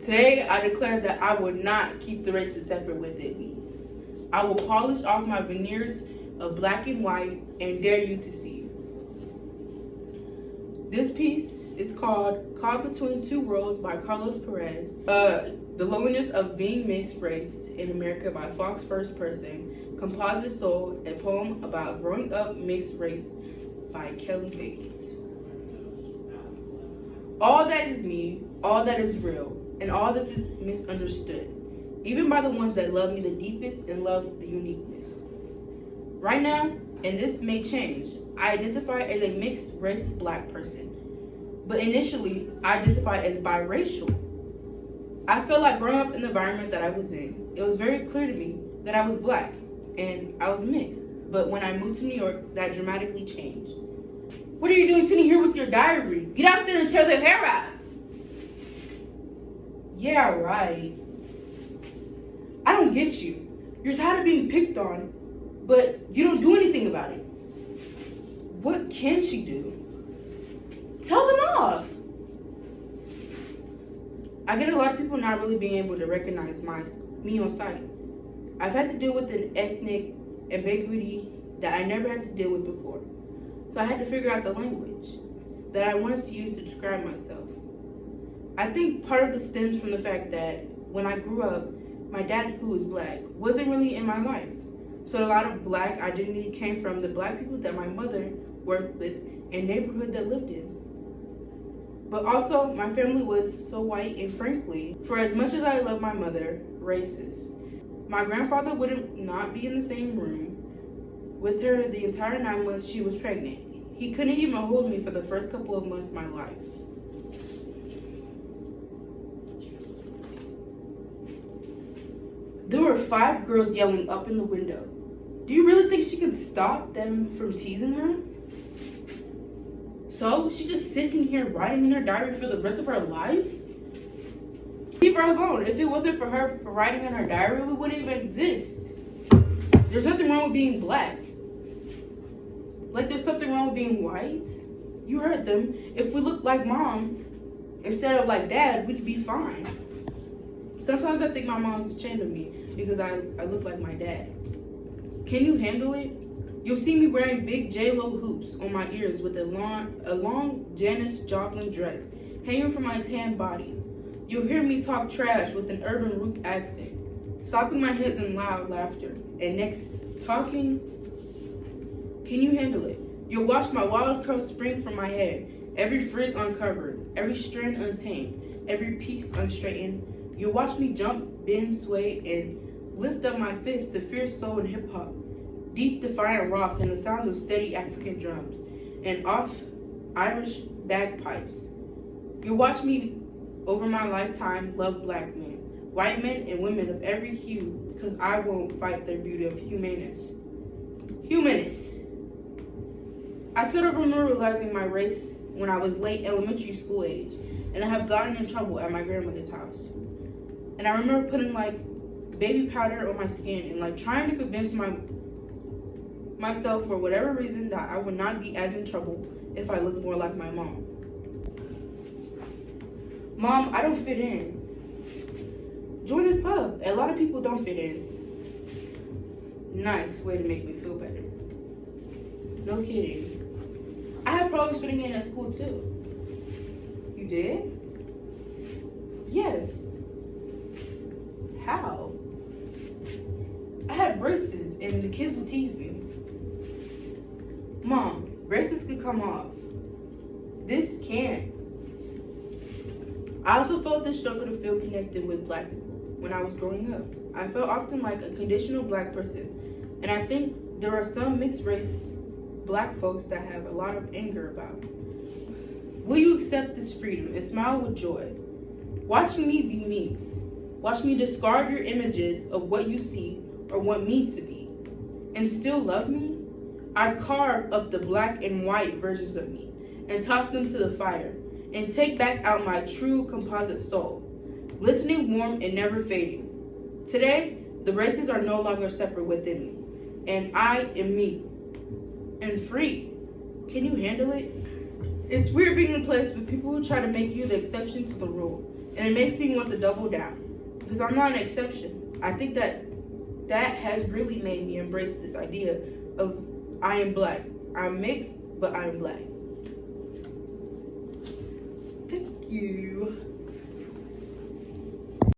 Today, I declare that I will not keep the races separate within me. I will polish off my veneers of black and white and dare you to see. This piece is called Caught Between Two Worlds by Carlos Perez. The Loneliness of Being Mixed Race in America by Fox First Person. Composite Soul, a poem about growing up mixed race by Kelly Bates. All that is me, all that is real, and all this is misunderstood, even by the ones that love me the deepest and love the uniqueness. Right now, and this may change, I identify as a mixed race black person, but initially I identified as biracial. I felt like growing up in the environment that I was in, it was very clear to me that I was black and I was mixed, but when I moved to New York, that dramatically changed. What are you doing sitting here with your diary? Get out there and tear their hair out. Yeah, right. I don't get you. You're tired of being picked on, but you don't do anything about it. What can she do? Tell them off. I get a lot of people not really being able to recognize me on sight. I've had to deal with an ethnic ambiguity that I never had to deal with before. So I had to figure out the language that I wanted to use to describe myself. I think part of this stems from the fact that when I grew up, my dad, who was black, wasn't really in my life. So a lot of black identity came from the black people that my mother worked with and neighborhood that lived in. But also, my family was so white and frankly, for as much as I love my mother, racist. My grandfather would not be in the same room with her the entire 9 months she was pregnant. He couldn't even hold me for the first couple of months of my life. There were 5 girls yelling up in the window. Do you really think she can stop them from teasing her? So she just sits in here writing in her diary for the rest of her life? Leave her alone. If it wasn't for her for writing in her diary, we wouldn't even exist. There's nothing wrong with being black. Like there's something wrong with being white. You heard them. If we looked like mom instead of like dad, we'd be fine. Sometimes I think my mom's ashamed of me because I look like my dad. Can you handle it? You'll see me wearing big J-Lo hoops on my ears with a long Janis Joplin dress hanging from my tan body. You'll hear me talk trash with an urban root accent, slapping my hips in loud laughter. And next, talking. Can you handle it? You'll watch my wild curls spring from my hair, every frizz uncovered, every strand untamed, every piece unstraightened. You'll watch me jump, bend, sway, and lift up my fist to fierce soul and hip-hop, deep defiant rock and the sounds of steady African drums, and off Irish bagpipes. You'll watch me over my lifetime love black men, white men and women of every hue, because I won't fight their beauty of humanness. I sort of remember realizing my race when I was late elementary school age, and I have gotten in trouble at my grandmother's house. And I remember putting like baby powder on my skin and like trying to convince myself for whatever reason that I would not be as in trouble if I looked more like my mom. Mom, I don't fit in. Join the club. A lot of people don't fit in. Nice way to make me feel better. No kidding. I had problems fitting in at school too. You did? Yes. How? I had braces and the kids would tease me. Mom, braces could come off. This can't. I also felt this struggle to feel connected with black people when I was growing up. I felt often like a conditional black person, and I think there are some mixed race black folks that have a lot of anger about. Will you accept this freedom and smile with joy? Watching me be me. Watch me discard your images of what you see or want me to be, and still love me? I carve up the black and white versions of me and toss them to the fire and take back out my true composite soul, glistening, warm, and never fading. Today, the races are no longer separate within me, and I am me, and free. Can you handle it? It's weird being in a place with people who try to make you the exception to the rule, And it makes me want to double down. Because I'm not an exception. I think that has really made me embrace this idea of I am black. I'm mixed, but I'm black. Thank you.